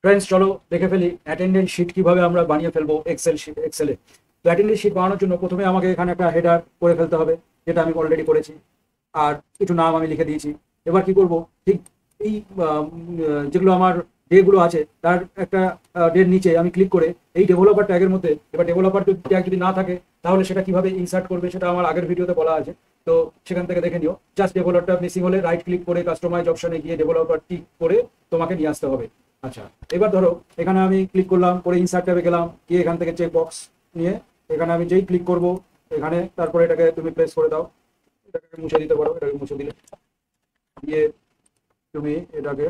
Friends চলো দেখে ফেলি অ্যাটেন্ডেন্স শিট কিভাবে আমরা বানিয়ে ফেলবো এক্সেলে। তো অ্যাটেন্ডেন্স শিট বানানোর জন্য প্রথমে আমাকে এখানে একটা হেডার করে ফেলতে হবে, যেটা আমি অলরেডি করেছি, আর কিছু নাম আমি লিখে দিয়েছি। এবার কি করব, ঠিক এই যেগুলো আমার ডেগুলো আছে তার একটা ডের নিচে আমি ক্লিক করে এই ডেভেলপার ট্যাগের মধ্যে, এবার ডেভেলপার ট্যাগ যদি না থাকে তাহলে সেটা কিভাবে ইনসার্ট করবে সেটা আমার আগের ভিডিওতে বলা আছে, তো সেখান থেকে দেখে নিও। জাস্ট ডেভেলপারটা মিসিং হলে রাইট ক্লিক করে কাস্টমাইজ অপশনে গিয়ে ডেভেলপার টিক করে তোমাকে নিয়ে আসতে হবে। আচ্ছা, এবার ধরো এখানে আমি ক্লিক করলাম, করে ইনসার্ট ট্যাবে গেলাম, গিয়ে এখান থেকে চেক বক্স নিয়ে এখানে আমি যেই ক্লিক করব এখানে, তারপরে এটাকে তুমি প্রেস করে দাও, এটাকে মুছে দিতে পারো, এটাকে মুছে দিলে দিয়ে তুমি এটাকে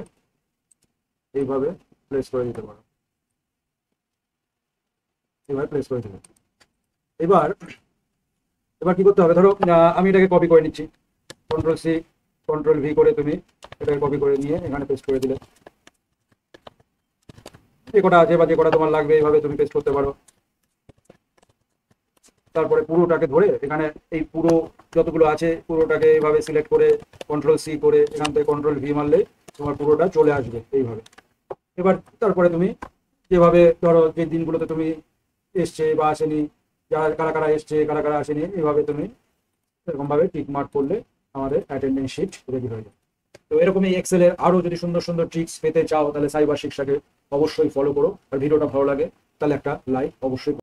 এইভাবে প্লেস করে দিতে পারো, এইভাবে প্লেস করে দিলে। এবার এবার কি করতে হবে, ধরো আমি এটাকে কপি করে নিচ্ছি, কন্ট্রোল-C কন্ট্রোল-V করে তুমি এটাকে কপি করে নিয়ে এখানে পেস্ট করে দিলে। যে কটা আছে বা যে কটা তোমার লাগবে এইভাবে তুমি পেস্ট করতে পারো। তারপরে পুরোটাকে ধরে এখানে এই পুরো যতগুলো আছে পুরোটাকে এইভাবে সিলেক্ট করে কন্ট্রোল-C করে এখান থেকে কন্ট্রোল-V মারলে তোমার পুরোটা চলে আসবে এইভাবে। এবার তারপরে তুমি যেভাবে ধরো যে দিনগুলোতে তুমি এসছে বা আসেনি, যারা কারা কারা এসছে কারা কারা আসেনি, এইভাবে তুমি এরকমভাবে টিক মার্ক করলে আমাদের অ্যাটেন্ডেন্স শিট রেডি হয়ে যাবে। তো এরকম এই এক্সেলের আরও যদি সুন্দর সুন্দর ট্রিক্স পেতে চাও তাহলে সাইবার শিক্ষাকে অবশ্যই ফলো করো, আর ভিডিওটা ভালো লাগে তাহলে একটা লাইক অবশ্যই